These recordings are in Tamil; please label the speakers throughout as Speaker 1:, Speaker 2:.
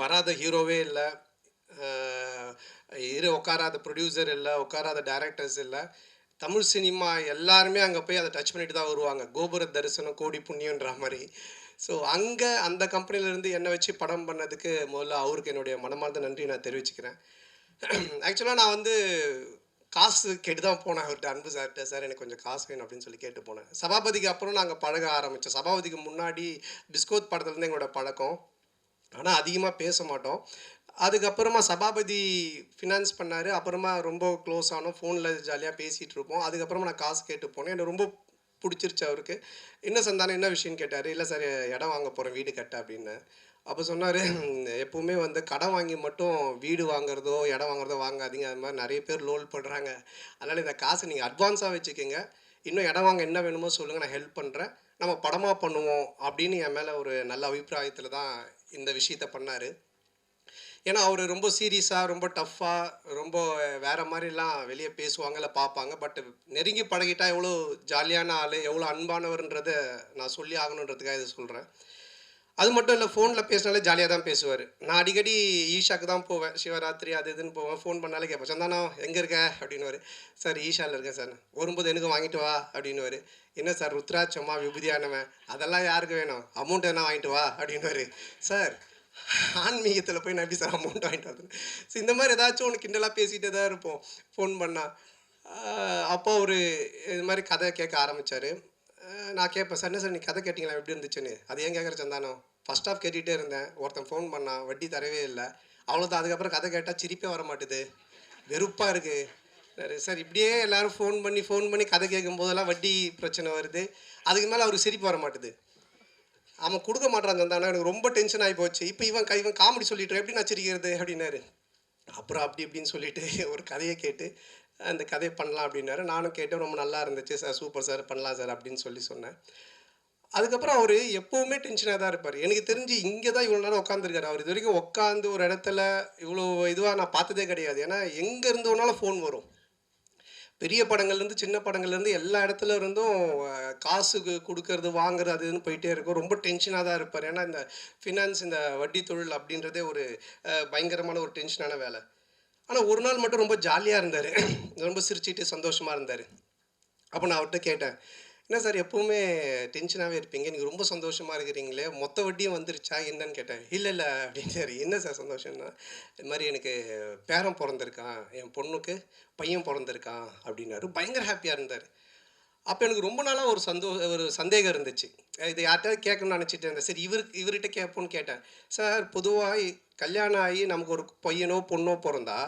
Speaker 1: வராத ஹீரோவே இல்லை, உட்காராத ப்ரொடியூசர் இல்லை, உட்காராத டைரக்டர்ஸ் இல்லை. தமிழ் சினிமா எல்லாருமே அங்கே போய் அதை டச் பண்ணிட்டு தான் வருவாங்க. கோபுர தரிசனம் கோடி புண்ணியன்ற மாதிரி. ஸோ அங்கே அந்த கம்பெனிலேருந்து என்னை வச்சு படம் பண்ணதுக்கு முதல்ல அவருக்கு என்னுடைய மனமார்ந்த நன்றி நான் தெரிவிச்சுக்கிறேன். ஆக்சுவலாக நான் வந்து காசு கேட்டு தான் போனேன் அவர்கிட்ட, அன்பு சார்கிட்ட. சார் எனக்கு கொஞ்சம் காசு வேணும் அப்படின்னு சொல்லி கேட்டு போனேன். சபாபதிக்கு அப்புறம் நாங்கள் பழக ஆரம்பித்தோம். சபாபதிக்கு முன்னாடி பிஸ்கோத் படத்துலேருந்து எங்களோட பழக்கம். ஆனால் அதிகமாக பேச மாட்டோம். அதுக்கப்புறமா சபாபதி ஃபினான்ஸ் பண்ணார். அப்புறமா ரொம்ப க்ளோஸ் ஆனோம். ஃபோனில் ஜாலியாக பேசிகிட்டு இருப்போம். அதுக்கப்புறமா நான் காசு கேட்டு போனேன். எனக்கு ரொம்ப பிடிச்சிருச்சு அவருக்கு. என்ன சந்தானம் என்ன விஷயம்னு கேட்டார். இல்லை சார் இடம் வாங்க போகிறேன் வீடு கட்ட அப்படின்னு. அப்போ சொன்னார், எப்போவுமே வந்து கடன் வாங்கி மட்டும் வீடு வாங்குறதோ இடம் வாங்குறதோ வாங்காதீங்க. அது மாதிரி நிறைய பேர் லோல் பண்ணுறாங்க. அதனால் இந்த காசை நீங்கள் அட்வான்ஸாக வச்சுக்கோங்க. இன்னும் இடம் வாங்க என்ன வேணுமோ சொல்லுங்கள், நான் ஹெல்ப் பண்ணுறேன், நம்ம படமாக பண்ணுவோம் அப்படின்னு என் மேலே ஒரு நல்ல அபிப்பிராயத்தில் தான் இந்த விஷயத்த பண்ணார். ஏன்னா அவர் ரொம்ப சீரியஸாக, ரொம்ப டஃப்பாக, ரொம்ப வேறு மாதிரிலாம் வெளியே பேசுவாங்க இல்லை பார்ப்பாங்க. பட் நெருங்கி பழகிட்டா எவ்வளோ ஜாலியான ஆள், எவ்வளோ அன்பானவர்ன்றதை நான் சொல்லி ஆகணுன்றதுக்காக இதை சொல்கிறேன். அது மட்டும் இல்லை, ஃபோனில் பேசினாலே ஜாலியாக தான் பேசுவார். நான் அடிக்கடி ஈஷாக்கு தான் போவேன், சிவராத்திரி அது இதுன்னு போவேன். ஃபோன் பண்ணாலே கேட்பேன், சந்தானம் எங்கே இருக்க அப்படின்னுவார். சார் ஈஷாவில் இருக்கேன் சார். வரும்போது எனக்கு வாங்கிட்டு வா அப்படின்னுவார். என்ன சார் ருத்ராட்சமா விபூதியானவன், அதெல்லாம் யாருக்கு வேணும், அமௌண்ட் என்ன வாங்கிட்டு வா அப்படின்னுவார். சார் ஆன்மீகத்தில் போய் நான் எப்படி சார் அமௌண்ட் வாங்கிட்டு வரது? ஸோ இந்த மாதிரி ஏதாச்சும் ஒன்று கிண்டலாக பேசிகிட்டே தான் இருப்போம் ஃபோன் பண்ணால். அப்போ ஒரு இது மாதிரி கதை கேட்க ஆரம்பித்தார். நான் கேட்பேன், சார் என்ன சார் நீ கதை கேட்டிங்களா எப்படி இருந்துச்சுன்னு? அது ஏன் கேட்குற சந்தானம்? ஃபஸ்ட் ஆஃப் கேட்டுகிட்டே இருந்தேன், ஒருத்தன் ஃபோன் பண்ணான், வட்டி தரவே இல்லை, அவ்வளோதான். அதுக்கப்புறம் கதை கேட்டால் சிரிப்பே வர மாட்டுது, வெறுப்பாக இருக்குது. சார் இப்படியே எல்லோரும் ஃபோன் பண்ணி கதை கேட்கும் போதெல்லாம் வட்டி பிரச்சனை வருது, அதுக்கு மேலே அவருக்கு சிரிப்பு வர மாட்டுது. அவன் கொடுக்க மாட்டான் சந்தானம், எனக்கு ரொம்ப டென்ஷன் ஆகி போச்சு. இப்போ இவன் காமெடி சொல்லிட்டு எப்படி நான் சிரிக்கிறது அப்படின்னாரு. அப்புறம் அப்படி இப்படின்னு சொல்லிட்டு ஒரு கதையை கேட்டு அந்த கதையை பண்ணலாம் அப்படின்னாரு. நானும் கேட்டேன், ரொம்ப நல்லா இருந்துச்சு சார், சூப்பர் சார், பண்ணலாம் சார் அப்படின்னு சொன்னேன். அதுக்கப்புறம் அவர் எப்போவுமே டென்ஷனாக தான் இருப்பார். எனக்கு தெரிஞ்சு இங்கே தான் இவ்வளோ நேரம் உட்காந்துருக்காரு. அவர் இது வரைக்கும் உட்காந்து ஒரு இடத்துல இவ்வளோ இதுவாக நான் பார்த்ததே கிடையாது. ஏன்னா எங்கே இருந்தோனாலும் ஃபோன் வரும். பெரிய படங்கள்லேருந்து சின்ன படங்கள்லேருந்து எல்லா இடத்துல இருந்தும் காசுக்கு கொடுக்கறது வாங்குறது அதுன்னு போயிட்டே இருக்கும். ரொம்ப டென்ஷனாக தான் இருப்பார். ஏன்னா இந்த ஃபினான்ஸ், இந்த வட்டி தொழில் அப்படின்றதே ஒரு பயங்கரமான ஒரு டென்ஷனான வேலை. ஆனால் ஒரு நாள் மட்டும் ரொம்ப ஜாலியாக இருந்தார், ரொம்ப சிரிச்சிட்டு சந்தோஷமாக இருந்தார். அப்போ நான் அவர்கிட்ட கேட்டேன், என்ன சார் எப்போவுமே டென்ஷனாகவே இருப்பீங்க, நீங்கள் ரொம்ப சந்தோஷமாக இருக்கிறீங்களே, மொத்த வட்டியும் வந்துருச்சா என்னன்னு கேட்டேன். இல்லை அப்படின்னு. சரி என்ன சார் சந்தோஷம்னா, இது மாதிரி எனக்கு பேரன் பிறந்திருக்கான், என் பொண்ணுக்கு பையன் பிறந்திருக்கான் அப்படின்னாரு. பயங்கர ஹாப்பியாக இருந்தார். அப்போ எனக்கு ரொம்ப நாளாக ஒரு சந்தேகம் இருந்துச்சு. இது யார்கிட்ட கேட்கணும்னு நினச்சிட்டு இருந்தேன். சரி இவர்கிட்ட கேட்போன்னு கேட்டேன். சார் பொதுவாக கல்யாணம் ஆகி நமக்கு ஒரு பையனோ பொண்ணோ பிறந்தா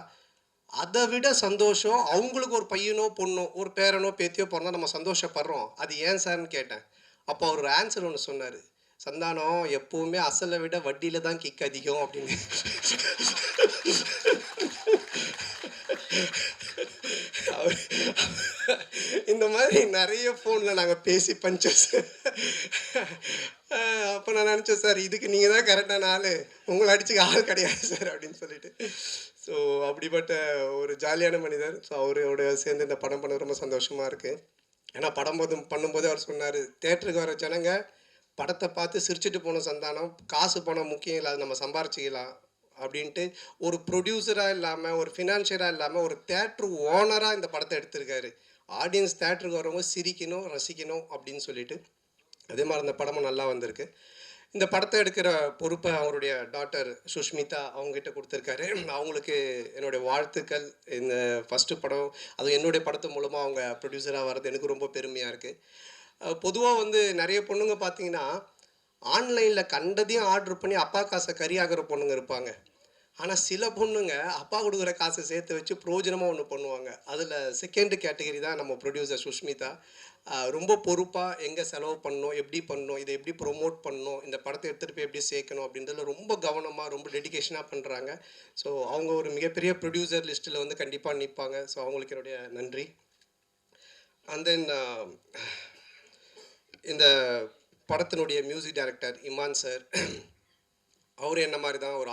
Speaker 1: அதை விட சந்தோஷம் அவங்களுக்கு ஒரு பையனோ பொண்ணோ ஒரு பேரனோ பேத்தியோ பிறந்தா நம்ம சந்தோஷப்படுறோம், அது ஏன் சார்னு கேட்டேன். அப்போ அவர் ஆன்சர் ஒன்று சொன்னார், சந்தானம் எப்பவுமே அசலை விட வட்டியில் தான் கிக் அதிகம் அப்படின்னு. இந்த மாதிரி நிறைய ஃபோனில் நாங்கள் பேசி பஞ்சோம். அப்போ நான் நினச்சேன், சார் இதுக்கு நீங்கள் தான் கரெக்டான ஆள், உங்களை அடிச்சுக்க ஆள் கிடையாது சார் அப்படின்னு சொல்லிட்டு. ஸோ அப்படிப்பட்ட ஒரு ஜாலியான மனிதர். ஸோ அவரோட சேர்ந்து இந்த படம் பண்ண ரொம்ப சந்தோஷமாக இருக்குது. ஏன்னா பண்ணும்போது அவர் சொன்னார், தேட்டருக்கு வர ஜனங்க படத்தை பார்த்து சிரிச்சுட்டு போன சந்தானம், காசு பணம் முக்கியம் இல்லை, அது நம்ம சம்பாரிச்சிக்கலாம் அப்படின்ட்டு ஒரு ப்ரொடியூசராக இல்லாமல், ஒரு ஃபினான்ஷியராக இல்லாமல், ஒரு தேட்ரு ஓனராக இந்த படத்தை எடுத்திருக்காரு. ஆடியன்ஸ் தேட்டருக்கு வரவங்க சிரிக்கணும், ரசிக்கணும் அப்படின்னு சொல்லிட்டு. அதே மாதிரி இந்த படமும் நல்லா வந்திருக்கு. இந்த படத்தை எடுக்கிற பொறுப்பை அவருடைய டாட்டர் சுஷ்மிதா அவங்ககிட்ட கொடுத்துருக்காரு. அவங்களுக்கு என்னுடைய வாழ்த்துக்கள். இந்த ஃபஸ்ட்டு படம், அதுவும் என்னுடைய படத்து மூலமாக அவங்க ப்ரொடியூசராக வர்றது எனக்கு ரொம்ப பெருமையாக இருக்குது. பொதுவாக வந்து நிறைய பொண்ணுங்க பார்த்தீங்கன்னா ஆன்லைனில் கண்டதையும் ஆர்டர் பண்ணி அப்பா காசை கறியாகிற பொண்ணுங்க இருப்பாங்க. ஆனால் சில பொண்ணுங்க அப்பா கொடுக்குற காசை சேர்த்து வச்சு பிரயோஜனமாக ஒன்று பண்ணுவாங்க. அதில் செகண்ட் கேட்டகரி தான் நம்ம ப்ரொடியூசர் சுஷ்மிதா. ரொம்ப பொறுப்பாக எங்கே செலவு பண்ணணும், எப்படி பண்ணணும், இதை எப்படி ப்ரொமோட் பண்ணணும், இந்த படத்தை எடுத்துகிட்டு போய் எப்படி சேர்க்கணும் அப்படின்றதுல ரொம்ப கவனமாக, ரொம்ப டெடிகேஷனாக பண்ணுறாங்க. ஸோ அவங்க ஒரு மிகப்பெரிய ப்ரொடியூசர் லிஸ்ட்டில் வந்து கண்டிப்பாக நிற்பாங்க. ஸோ அவங்களுக்கு என்னுடைய நன்றி. அண்ட் தென் இந்த படத்தினுடைய மியூசிக் டைரக்டர் இமான் சார், அவர் என்ன மாதிரி தான் ஒரு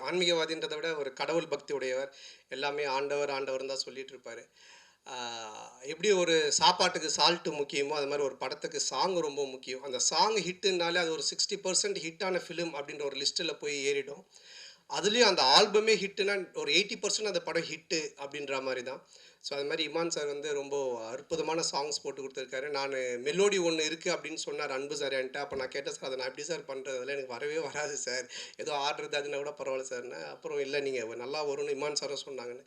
Speaker 1: ஆன்மீகவாதின்றதை விட ஒரு கடவுள் பக்தி உடையவர். எல்லாமே ஆண்டவர்னு தான் சொல்லிகிட்டு இருப்பார். எப்படி ஒரு சாப்பாட்டுக்கு சால்ட்டு முக்கியமோ அது மாதிரி ஒரு படத்துக்கு சாங் ரொம்ப முக்கியம். அந்த சாங் ஹிட்டுனாலே அது ஒரு 60% ஹிட்டான ஃபிலிம் அப்படின்ற ஒரு லிஸ்ட்டில் போய் ஏறிடும். அதுலேயும் அந்த ஆல்பமே ஹிட்டுனா ஒரு 80% அந்த படம் ஹிட்டு அப்படின்ற மாதிரி தான். ஸோ அது மாதிரி இமான் சார் வந்து ரொம்ப அற்புதமான சாங்ஸ் போட்டு கொடுத்துருக்காரு. நான் மெலோடி ஒன்று இருக்குது அப்படின்னு சொன்னார் அன்பு சார் என்கிட்ட. அப்போ நான் கேட்டேன், சார் அதை நான் எப்படி சார் பண்ணுறது, அதெல்லாம் எனக்கு வரவே வராது சார், ஏதோ ஆடுறது அதுனா கூட பரவாயில்ல சார்னு. அப்புறம் இல்லை நீங்கள் நல்லா வரும்னு இமான் சாரும் சொன்னாங்கன்னு.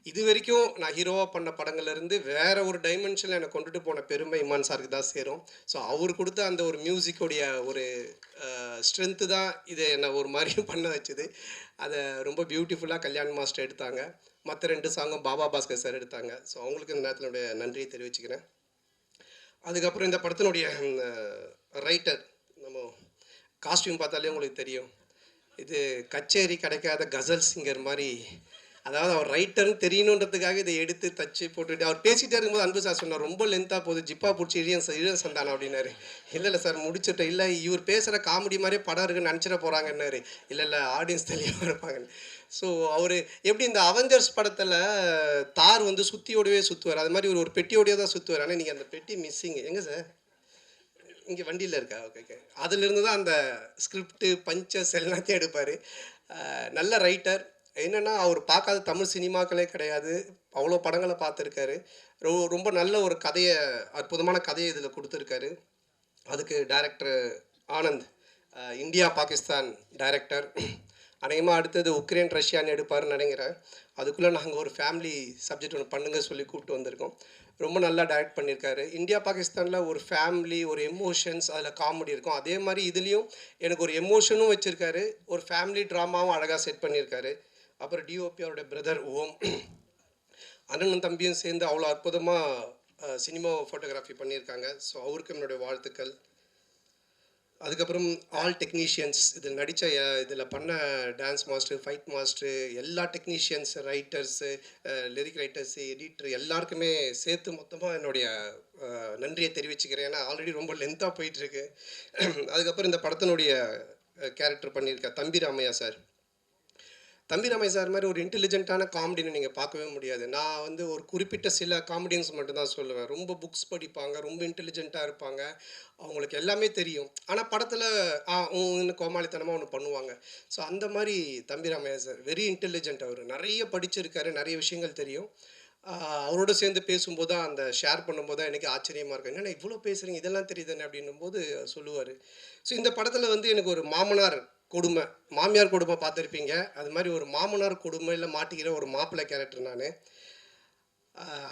Speaker 1: இது வரைக்கும் நான் ஹீரோவாக பண்ண படங்கள்லேருந்து வேற ஒரு டைமென்ஷனில் என்னை கொண்டுட்டு போன பெருமை இமான் சாருக்கு தான் சேரும். ஸோ அவர் கொடுத்த அந்த ஒரு மியூசிக்கோடைய ஒரு ஸ்ட்ரென்த்து தான் இதை என்னை ஒரு மாதிரியும் பண்ண வச்சுது. அதை ரொம்ப பியூட்டிஃபுல்லாக கல்யாண் மாஸ்டர் எடுத்தாங்க. மற்ற 2 சாங்கும் பாபா பாஸ்கர் சார் எடுத்தாங்க. ஸோ அவங்களுக்கு இந்த நேரத்தினுடைய நன்றியை தெரிவிச்சுக்கிறேன். அதுக்கப்புறம் இந்த படத்தினுடைய ரைட்டர், நம்ம காஸ்டியூம் பார்த்தாலே உங்களுக்கு தெரியும், இது கச்சேரி கிடைக்காத கசல் சிங்கர் மாதிரி. அதாவது அவர் ரைட்டர்னு தெரியணுன்றதுக்காக இதை எடுத்து தச்சு போட்டுட்டு அவர் பேசிகிட்டே இருக்கும்போது அன்பு சார் சொன்னார், ரொம்ப லென்த்தாக போகுது, ஜிப்பா பிடிச்சி இழியன் சந்தானம் அப்படின்னாரு. இல்லை சார் முடிச்சுட்டேன். இல்லை இவர் பேசுகிற காமெடி மாதிரியே படம் இருக்குன்னு நினச்சிட போகிறாங்கன்னாரு. இல்லை ஆடியன்ஸ் தெளிவாக இருப்பாங்கன்னு. ஸோ அவர் எப்படி இந்த அவெஞ்சர்ஸ் படத்தில் தார் வந்து சுற்றியோடவே சுற்றுவார், அது மாதிரி ஒரு பெட்டியோடையே தான் சுற்றுவார். ஆனால் நீங்கள் அந்த பெட்டி மிஸ்ஸிங் எங்கே சார்? இங்கே வண்டியில் இருக்கா? Okay okay. அதுலேருந்து தான் அந்த ஸ்கிரிப்டு பஞ்சஸ் எல்லாத்தையும் எடுப்பார். நல்ல ரைட்டர். என்னென்னா அவர் பார்க்காத தமிழ் சினிமாக்களே கிடையாது, அவ்வளோ படங்களை பார்த்துருக்காரு. ரொம்ப நல்ல ஒரு கதையை, அற்புதமான கதையை இதில் கொடுத்துருக்காரு. அதுக்கு director Anand, India Pakistan director. அநேகமாக அடுத்தது உக்ரைன் ரஷ்யான்னு எடுப்பாருன்னு நினைக்கிறேன். அதுக்குள்ளே நாங்கள் ஒரு ஃபேமிலி சப்ஜெக்ட் ஒன்று பண்ணுங்க சொல்லி கூப்பிட்டு வந்திருக்கோம். ரொம்ப நல்லா டைரக்ட் பண்ணியிருக்காரு. இந்தியா பாகிஸ்தானில் ஒரு ஃபேமிலி, ஒரு எமோஷன்ஸ், அதில் காமெடி இருக்கும். அதே மாதிரி இதுலேயும் எனக்கு ஒரு எமோஷனும் வச்சுருக்காரு, ஒரு ஃபேமிலி ட்ராமாவும் அழகாக செட் பண்ணியிருக்காரு. அப்புறம் டிஓபி அவருடைய பிரதர் ஓம், அண்ணனும் தம்பியும் சேர்ந்து அவ்வளோ அற்புதமாக சினிமா ஃபோட்டோகிராஃபி பண்ணியிருக்காங்க. ஸோ அவருக்கு என்னுடைய வாழ்த்துக்கள். அதுக்கப்புறம் ஆல் டெக்னீஷியன்ஸ், இதில் நடித்த இதில் பண்ண டான்ஸ் மாஸ்டர், ஃபைட் மாஸ்டர், எல்லா technicians, writers, lyric writers, editor எல்லாருக்குமே சேர்த்து மொத்தமாக என்னுடைய நன்றியை தெரிவிச்சுக்கிறேன். ஏன்னா ஆல்ரெடி ரொம்ப லென்த்தாக போயிட்டுருக்கு. அதுக்கப்புறம் இந்த படத்தினுடைய கேரக்டர் பண்ணியிருக்க தம்பி ராமையா சார். தம்பி ராமையா சார் மாதிரி ஒரு இன்டெலிஜென்ட்டான காமெடின்னு நீங்கள் பார்க்கவே முடியாது. நான் வந்து ஒரு குறிப்பிட்ட சில காமெடியன்ஸ் மட்டும்தான் சொல்லுவேன். ரொம்ப புக்ஸ் படிப்பாங்க, ரொம்ப இன்டெலிஜென்ட்டாக இருப்பாங்க, அவங்களுக்கு எல்லாமே தெரியும். ஆனால் படத்தில் இன்னும் கோமாளித்தனமாக ஒன்று பண்ணுவாங்க. ஸோ அந்த மாதிரி தம்பி ராமையா சார் வெரி இன்டெலிஜென்ட். அவர் நிறைய படிச்சிருக்காரு, நிறைய விஷயங்கள் தெரியும். அவரோட சேர்ந்து பேசும்போது தான், அந்த ஷேர் பண்ணும்போது தான் எனக்கு ஆச்சரியமாக இருக்கும். என்னென்னா இவ்வளோ பேசுகிறீங்க, இதெல்லாம் தெரியுதுன்னு அப்படின்னும்போது சொல்லுவார். ஸோ இந்த படத்தில் வந்து எனக்கு ஒரு மாமனார் கொடுமை, மாமியார் கொடுமை பார்த்துருப்பீங்க, அது மாதிரி ஒரு மாமனார் கொடுமையில் மாட்டிக்கிற ஒரு மாப்பிள்ளை கேரக்டர் நான்.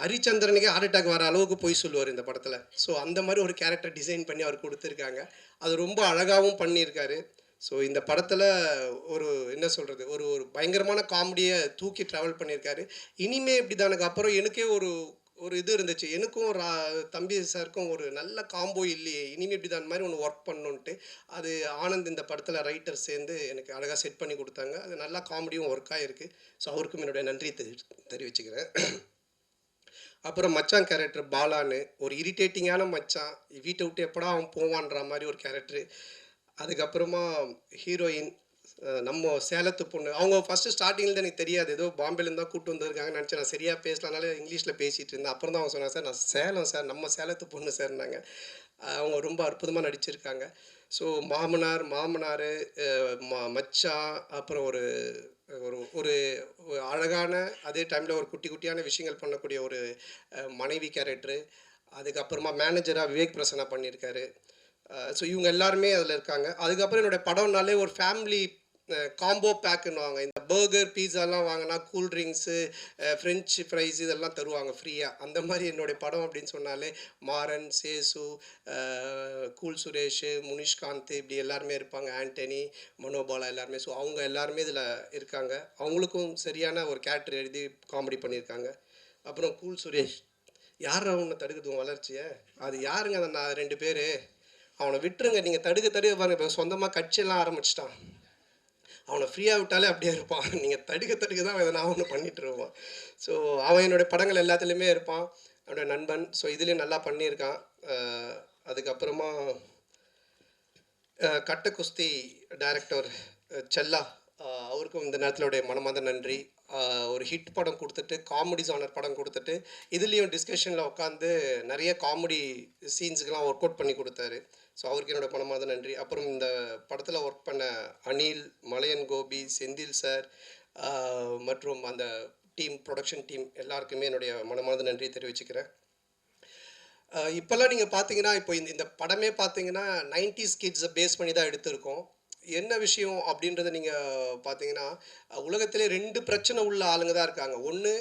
Speaker 1: ஹரிச்சந்திரனுக்கே ஹார்ட் அட்டாக் வர அளவுக்கு போய் சொல்லுவார் இந்த படத்தில். ஸோ அந்த மாதிரி ஒரு கேரக்டர் டிசைன் பண்ணி அவர் கொடுத்துருக்காங்க. அது ரொம்ப அழகாகவும் பண்ணியிருக்காரு. ஸோ இந்த படத்தில் ஒரு என்ன சொல்கிறது, ஒரு ஒரு பயங்கரமான காமெடியை தூக்கி ட்ராவல் பண்ணியிருக்காரு. இனிமே இப்படி தானுக்கு அப்புறம் எனக்கே ஒரு ஒரு இது இருந்துச்சு, எனக்கும் தம்பி சாருக்கும் ஒரு நல்ல காம்போ இல்லையே, இனிமேல் இப்படி தான் மாதிரி ஒன்று ஒர்க் பண்ணணுன்ட்டு. அது ஆனந்த் இந்த படத்தில் ரைட்டர் சேர்ந்து எனக்கு அழகாக செட் பண்ணி கொடுத்தாங்க. அது நல்லா காமெடியும் ஒர்க் ஆகிருக்கு. ஸோ அவருக்கும் என்னுடைய நன்றி தெரிவிச்சுக்கிறேன். அப்புறம் மச்சான் கேரக்டர் பாலான்னு, ஒரு இரிட்டேட்டிங்கான மச்சான், வீட்டை விட்டு எப்படா அவன் போவான்ற மாதிரி ஒரு கேரக்டரு. அதுக்கப்புறமா ஹீரோயின் நம்ம சேலத்து பொண்ணு. அவங்க ஃபஸ்ட்டு ஸ்டார்டிங்கில் எனக்கு தெரியாது, ஏதோ பாம்பேலேருந்து தான் கூப்பிட்டு வந்திருக்காங்கன்னு நினச்சேன். நான் சரியாக பேசலனால இங்கிலீஷில் பேசிகிட்டு இருந்தேன். அப்புறம் தான் அவங்க சொன்னாங்க, சார் நான் சேலம் சார், நம்ம சேலத்து பொண்ணு சார்னாங்க. அவங்க ரொம்ப அற்புதமாக நடிச்சிருக்காங்க. ஸோ மாமனார், மச்சான், அப்புறம் ஒரு ஒரு ஒரு அழகான, அதே டைமில் ஒரு குட்டி குட்டியான விஷயங்கள் பண்ணக்கூடிய ஒரு மனைவி கேரக்டரு. அதுக்கப்புறமா மேனேஜராக விவேக் பிரசன்னா பண்ணியிருக்காரு. ஸோ இவங்க எல்லாருமே அதில் இருக்காங்க. அதுக்கப்புறம் என்னுடைய படம்னாலே ஒரு ஃபேமிலி காம்போ பேக்குன்னுவாங்க. இந்த பர்கர், பீஸாலாம் வாங்கினா கூல்ட்ரிங்க்ஸு, ஃப்ரெஞ்சு ஃப்ரைஸ் இதெல்லாம் தருவாங்க ஃப்ரீயாக. அந்த மாதிரி என்னுடைய படம் அப்படின்னு சொன்னாலே மாறன், சேசு, கூல் சுரேஷ், முனிஷ்காந்த், இப்படி எல்லாருமே இருப்பாங்க. ஆண்டனி, மனோபாலா எல்லாருமே. ஸோ அவங்க எல்லாருமே இதில் இருக்காங்க. அவங்களுக்கும் சரியான ஒரு கேரக்டர் எழுதி காமெடி பண்ணியிருக்காங்க. அப்புறம் கூல் சுரேஷ், யார் அவனை தடுக்குது வளர்ச்சியை, அது யாருங்க அந்த 2 பேர், அவனை விட்டுருங்க, நீங்கள் தடுக்க பாருங்க, இப்போ சொந்தமாக கட்சியெல்லாம் ஆரம்பிச்சிட்டான். அவனை ஃப்ரீயாக விட்டாலே அப்படியே இருப்பான். நீங்கள் தடுக்க தான் எதனா ஒன்று பண்ணிட்டு இருப்பான். ஸோ அவன் என்னுடைய படங்கள் எல்லாத்துலேயுமே இருப்பான், என்னோடய நண்பன். ஸோ இதுலேயும் நல்லா பண்ணியிருக்கான். அதுக்கப்புறமா கட்ட குஸ்தி டைரக்டர் செல்லா, அவருக்கும் இந்த நேரத்திலுடைய மனமார்ந்த நன்றி. ஒரு ஹிட் படம் கொடுத்துட்டு, காமெடி ஜானர் படம் கொடுத்துட்டு, இதுலேயும் டிஸ்கஷனில் உட்காந்து நிறைய காமெடி சீன்ஸுக்கெலாம் ஒர்க் அவுட் பண்ணி கொடுத்தாரு. ஸோ அவருக்கு என்னோட மனமார்ந்த நன்றி. அப்புறம் இந்த படத்தில் ஒர்க் பண்ண அனில், மலையன் கோபி, செந்தில் சார் மற்றும் அந்த ப்ரொடக்ஷன் டீம் எல்லாருக்குமே என்னுடைய மனமார்ந்த நன்றி தெரிவிச்சுக்கிறேன். இப்போல்லாம் நீங்கள் பார்த்தீங்கன்னா, இப்போ இந்த படமே பார்த்தீங்கன்னா 90s கிட்ஸை பேஸ் பண்ணி தான் எடுத்திருக்கோம். என்ன விஷயம் அப்படின்றத நீங்கள் பார்த்தீங்கன்னா, உலகத்திலே 2 பிரச்சனை உள்ள ஆளுங்க தான் இருக்காங்க. ஒன்று,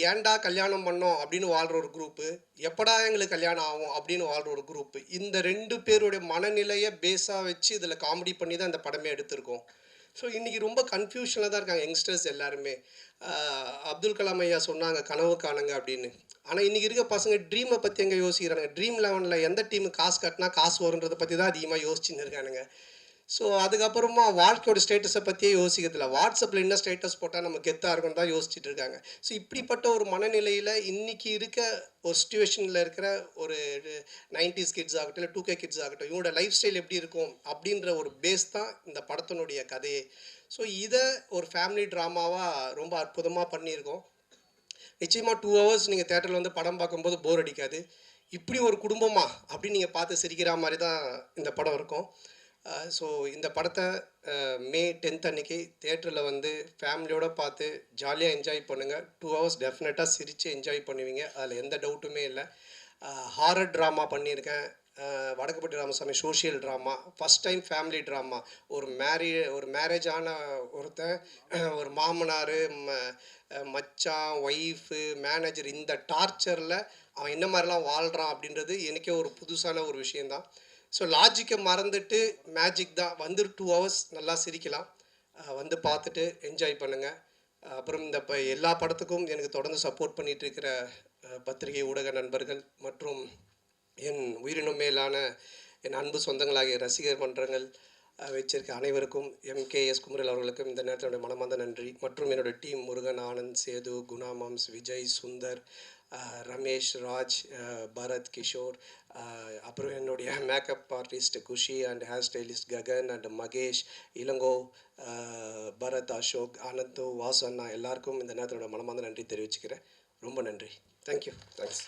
Speaker 1: ஏன்டா கல்யாணம் பண்ணோம் அப்படின்னு வாழ்கிற ஒரு குரூப்பு, எப்படா எங்களுக்கு கல்யாணம் ஆகும் அப்படின்னு வாழ்கிற ஒரு குரூப்பு. இந்த 2 பேருடைய மனநிலையை பேஸாக வச்சு இதில் காமெடி பண்ணி தான் இந்த படமே எடுத்திருக்கோம். ஸோ இன்றைக்கி ரொம்ப கன்ஃபியூஷனில் தான் இருக்காங்க யங்ஸ்டர்ஸ் எல்லாருமே. அப்துல் கலாம் ஐயா சொன்னாங்க கனவு காணுங்க அப்படின்னு. ஆனால் இன்றைக்கி இருக்க பசங்க ட்ரீமை பற்றி எங்கே யோசிக்கிறாங்க? ட்ரீம் 11 எந்த டீமு காசு கட்டினா காசு வருன்றதை பற்றி தான் அதிகமாக யோசிச்சுன்னு இருக்கானுங்க. ஸோ அதுக்கப்புறமா வாழ்க்கையோட ஸ்டேட்டஸை பற்றியே யோசிக்கிறதில்ல. வாட்ஸ்அப்பில் என்ன ஸ்டேட்டஸ் போட்டால் நம்ம கெத்தாக இருக்குன்னு தான் யோசிச்சுட்டு இருக்காங்க. ஸோ இப்படிப்பட்ட ஒரு மனநிலையில் இன்றைக்கி இருக்க ஒரு சிச்சுவேஷனில் இருக்கிற ஒரு 90s கிட்ஸ் ஆகட்டும், இல்லை 2K கிட்ஸ் ஆகட்டும், இவங்களோட லைஃப் ஸ்டைல் எப்படி இருக்கும் அப்படின்ற ஒரு பேஸ் தான் இந்த படத்தினுடைய கதையே. ஸோ இதை ஒரு ஃபேமிலி ட்ராமாவாக ரொம்ப அற்புதமாக பண்ணியிருக்கோம். நிச்சயமாக 2 ஹவர்ஸ் நீங்கள் தேட்டரில் வந்து படம் பார்க்கும்போது போர் அடிக்காது. இப்படி ஒரு குடும்பமா அப்படின்னு நீங்கள் பார்த்து சிரிக்கிற மாதிரி தான் இந்த படம் இருக்கும். ஸோ இந்த படத்தை மே 10th அன்னைக்கு தேட்டரில் வந்து ஃபேமிலியோடு பார்த்து ஜாலியாக என்ஜாய் பண்ணுங்கள். 2 ஹவர்ஸ் டெஃபினட்டாக சிரித்து என்ஜாய் பண்ணுவீங்க. அதில் எந்த டவுட்டுமே இல்லை. ஹாரர் ட்ராமா பண்ணியிருக்கேன். Vadakkupatti Ramasamy social drama, first time family drama. ஒரு மேரேஜான ஒருத்தன், ஒரு மாமனார், மச்சான், ஒய்ஃபு, மேனேஜர், இந்த டார்ச்சரில் அவன் என்ன மாதிரிலாம் வாழ்கிறான் அப்படின்றது எனக்கே ஒரு புதுசான ஒரு விஷயந்தான். ஸோ லாஜிக்கை மறந்துட்டு மேஜிக் தான். வந்து 2 ஹவர்ஸ் நல்லா சிரிக்கலாம். வந்து பார்த்துட்டு என்ஜாய் பண்ணுங்கள். அப்புறம் இந்த எல்லா படத்துக்கும் எனக்கு தொடர்ந்து சப்போர்ட் பண்ணிகிட்ருக்கிற பத்திரிகை ஊடக நண்பர்கள் மற்றும் என் உயிரினும் மேலான என் அன்பு சொந்தங்களாகிய ரசிகர் மன்றங்கள் வச்சிருக்க அனைவருக்கும், MKS குமரல் அவர்களுக்கும் இந்த நேரத்தினுடைய மனமார்ந்த நன்றி. மற்றும் என்னுடைய டீம் முருகன், ஆனந்த், சேது, குணா மாம்ஸ், விஜய், சுந்தர், ரமேஷ், ராஜ், பரத், கிஷோர், அப்புறம் என்னுடைய makeup artist Khushi and hair stylist Gagan and Mahesh, Ilango, Bharath, Ashok, Anand, Vasu அண்ணா எல்லாருக்கும் இந்த நேரத்தோட மனமார்ந்த நன்றி தெரிவிச்சுக்கிறேன். ரொம்ப நன்றி. தேங்க்யூ. தேங்க்ஸ்.